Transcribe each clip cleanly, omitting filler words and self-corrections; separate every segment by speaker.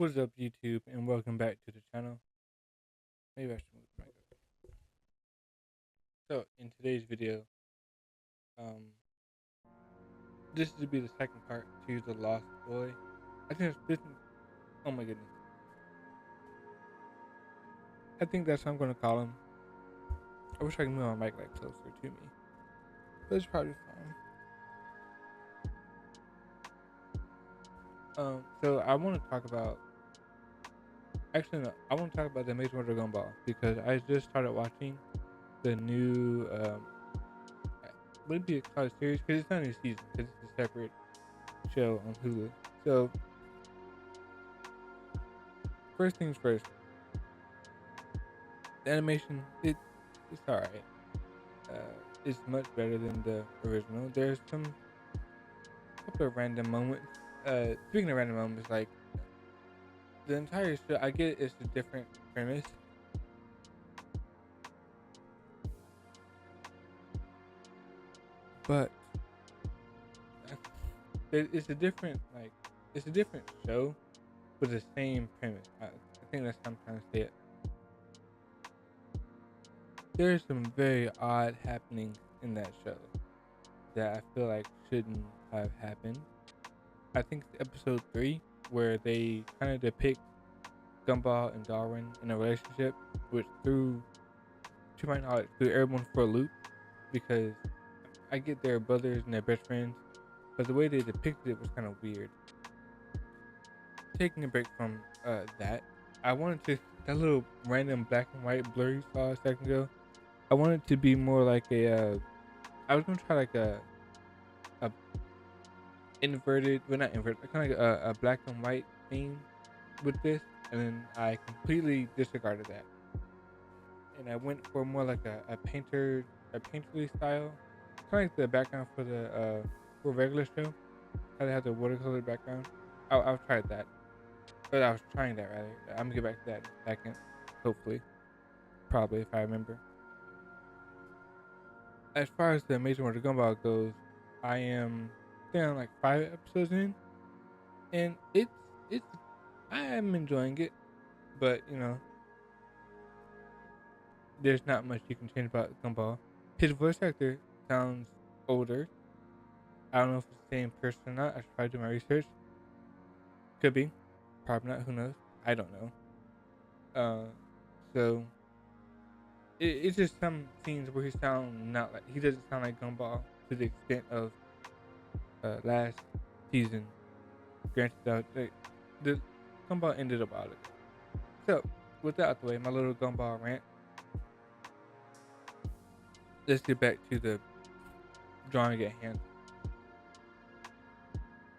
Speaker 1: What is up, YouTube, and welcome back to the channel. Maybe I should move the mic up. So, in today's video, um, this is to be the second part to the Lost Boy. I think oh my goodness. I think that's what I'm going to call him. I wish I could move my mic like closer to me, but it's probably fine. So I want to talk about. Actually, no, I want to talk about the Amazing World of Gumball because I just started watching the new. Would it be a college series? Because it's not a new season. Because it's a separate show on Hulu. So first things first, the animation it's alright. It's much better than the original. There's some couple of random moments. Speaking of random moments, like the entire show, I get it's a different premise, but it's a different show with the same premise. I think that's how I'm trying to say it. There's some very odd happenings in that show that I feel like shouldn't have happened. I think it's episode 3 where they kind of depict Gumball and Darwin in a relationship, which to my knowledge, threw everyone for a loop because I get their brothers and their best friends, but the way they depicted it was kind of weird. Taking a break from that, I wanted to that little random black and white blur you saw a second ago. I wanted to be more like a. I was gonna try like a inverted, well not inverted, kind of like a black and white theme with this, and then I completely disregarded that, and I went for more like a painterly style, kind of like the background for the for regular show, how they have the watercolor background. I've tried that, but I was trying that rather. I'm gonna get back to that in a second, hopefully, probably if I remember. As far as the Amazing World of Gumball goes, I am down like 5 episodes in, and it's I am enjoying it, but there's not much you can change about Gumball. His voice actor sounds older. I don't know if it's the same person or not. I should probably do my research. Could be, probably not. Who knows? I don't know. So it's just some scenes where he sound not like he doesn't sound like Gumball to the extent of last season. Granted, the Gumball ended up out of it. So with that out the way, my little Gumball rant. Let's get back to the drawing at hand.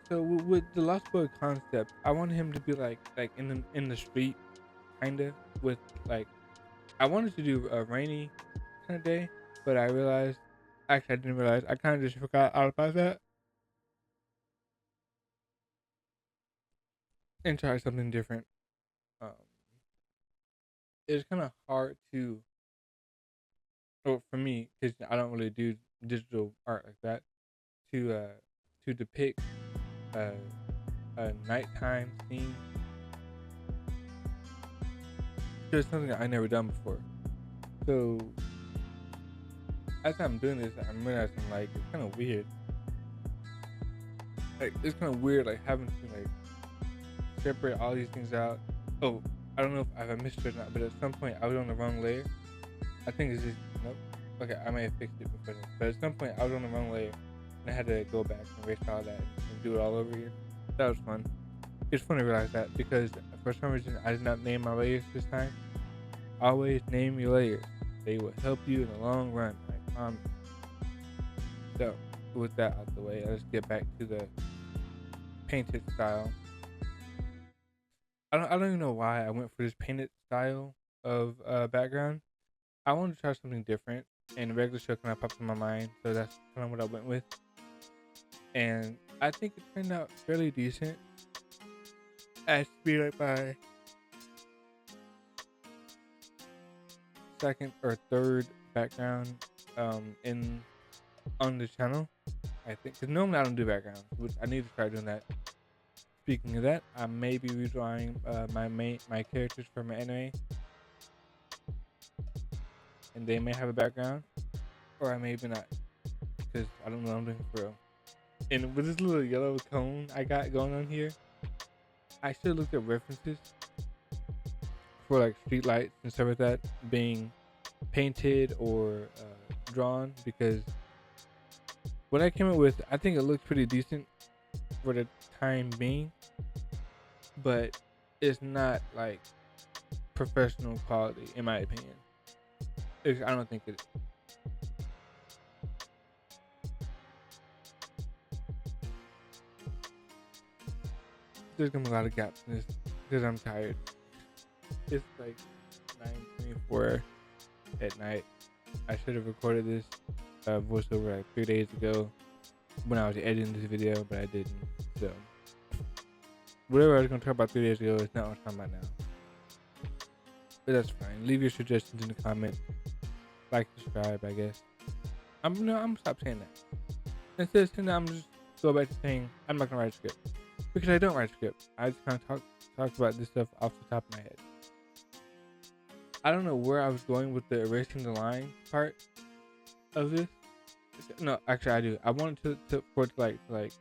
Speaker 1: So with the Lost Boy concept, I want him to be like in the street, kinda with like I wanted to do a rainy kind of day, but I realized actually I didn't realize I kind of just forgot all about that and tried something different. Um, it's kind of hard to, well, for me, because I don't really do digital art like that, to depict a, a nighttime scene. Just something that I never done before. So as I'm doing this, I'm realizing like it's kind of weird. Like it's kind of weird, like having to like separate all these things out. Oh, I don't know if I missed it or not, but at some point I was on the wrong layer. I think it's just nope. Okay, I may have fixed it before this, but at some point I was on the wrong layer, and I had to go back and erase all that and do it all over again. That was fun. It's fun to realize that because for some reason I did not name my layers this time. Always name your layers. They will help you in the long run. I promise. So, with that out the way, let's get back to the painted style. I don't even know why I went for this painted style of background. I wanted to try something different, and the regular show kind of popped in my mind, so that's kind of what I went with. And I think it turned out fairly decent. As to be like my second or third background in on the channel. I think because normally I don't do backgrounds, which I need to start doing that. Speaking of that, I may be redrawing my characters from an anime, and they may have a background, or I may be not, because I don't know what I'm doing for real. And with this little yellow cone I got going on here, I should look at references for like street lights and stuff like that being painted or drawn, because what I came up with, I think it looks pretty decent for the time being, but it's not like professional quality in my opinion. I don't think it is. There's gonna be a lot of gaps in this because I'm tired. It's like 9:24 at night. I should have recorded this voiceover like 3 days ago when I was editing this video, but I didn't. So whatever I was gonna talk about 3 days ago is not what I'm talking about now. But that's fine. Leave your suggestions in the comments. Like, subscribe, I guess. I'm gonna stop saying that. Instead of saying that, I'm just go back to saying I'm not gonna write a script, because I don't write a script. I just kind of talk about this stuff off the top of my head. I don't know where I was going with the erasing the line part of this. No, actually I do. I wanted for it to like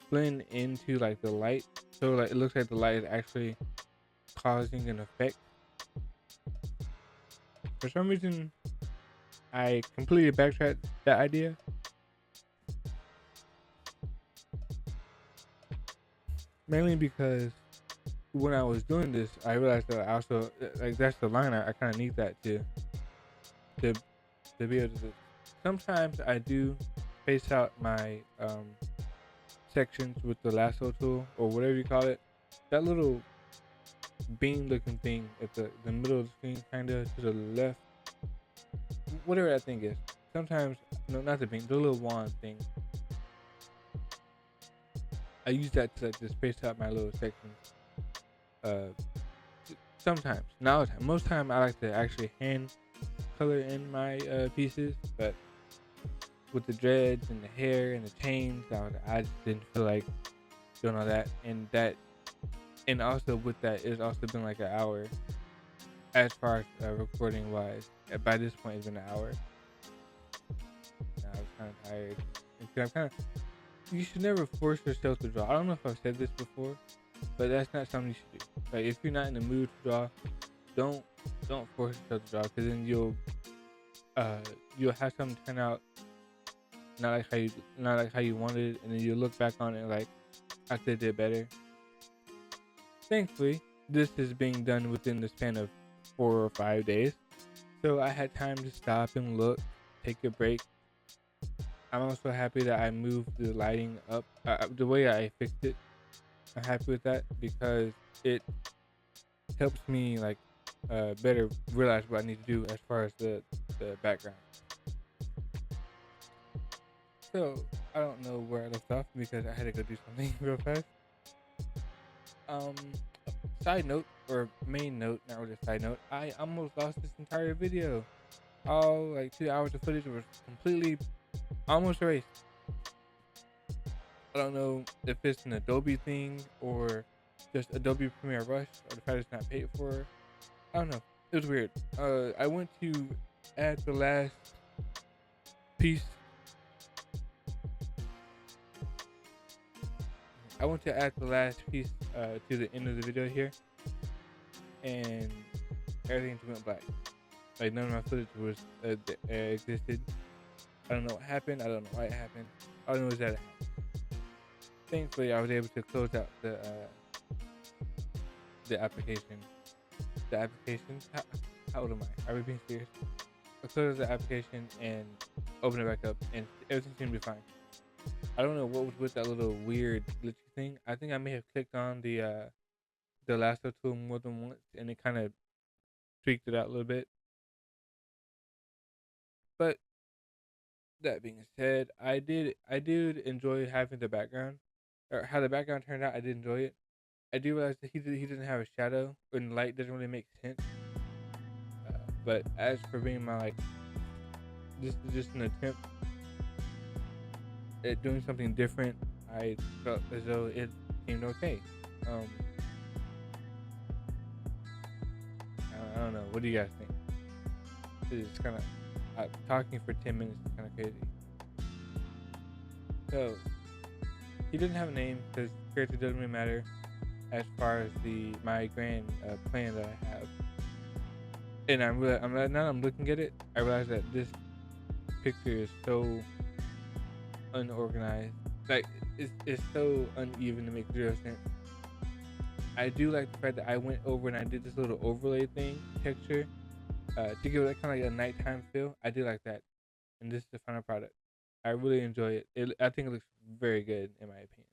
Speaker 1: blend into like the light, so like it looks like the light is actually causing an effect. For some reason, I completely backtracked that idea. Mainly because when I was doing this, I realized that I also like that's the line. I kind of need that to be able to. Sometimes I do space out my sections with the lasso tool or whatever you call it. That little bean looking thing at the middle of the screen, kind of to the left. Whatever that thing is. Sometimes, no, not the bean, the little wand thing. I use that to space out my little sections. Sometimes, not all the time. Most time I like to actually hand color in my pieces, but with the dreads and the hair and the chains, I just didn't feel like doing all that. And also with that, it's also been like an hour as far as recording wise. By this point, it's been an hour. And I was kind of tired. And I'm you should never force yourself to draw. I don't know if I've said this before, but that's not something you should do. Like, if you're not in the mood to draw, don't force yourself to draw, because then you'll have something turn out not like how you wanted, and then you look back on it like I could have did better. Thankfully, this is being done within the span of 4 or 5 days, so I had time to stop and look, take a break. I'm also happy that I moved the lighting up, the way I fixed it. I'm happy with that because it helps me like better realize what I need to do as far as the background. So I don't know where I left off because I had to go do something real fast. Side note, or main note, not really a side note, I almost lost this entire video. All like 2 hours of footage was completely almost erased. I don't know if it's an Adobe thing or just Adobe Premiere Rush or the fact it's not paid for. I don't know. It was weird. I went to add the last piece. To the end of the video here, and everything just went black. Like, none of my footage was existed. I don't know what happened. I don't know why it happened. All I know is that it happened. Thankfully, I was able to close out the application. The application? How old am I? Are we being serious? I closed the application and opened it back up, and everything seemed to be fine. I don't know what was with that little weird glitchy thing. I think I may have clicked on the lasso tool more than once, and it kind of tweaked it out a little bit. But that being said, I did enjoy having the background, or how the background turned out. I did enjoy it. I do realize that he doesn't have a shadow, and the light doesn't really make sense. But as for being my like, this is just an attempt at doing something different. I felt as though it seemed okay. Um, I don't know. What do you guys think? It's kind of talking for 10 minutes is kind of crazy. So he doesn't have a name because character doesn't really matter as far as my grand plan that I have. And now I'm looking at it, I realize that this picture is so unorganized. Like it's so uneven to make zero sense. I do like the fact that I went over and I did this little overlay thing texture to give it kind of like a nighttime feel. I do like that, and this is the final product. I really enjoy it. I think it looks very good in my opinion.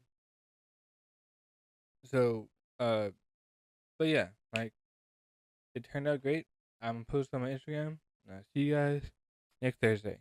Speaker 1: So, uh, but yeah, like it turned out great. I'm posting on my Instagram. And I'll see you guys next Thursday.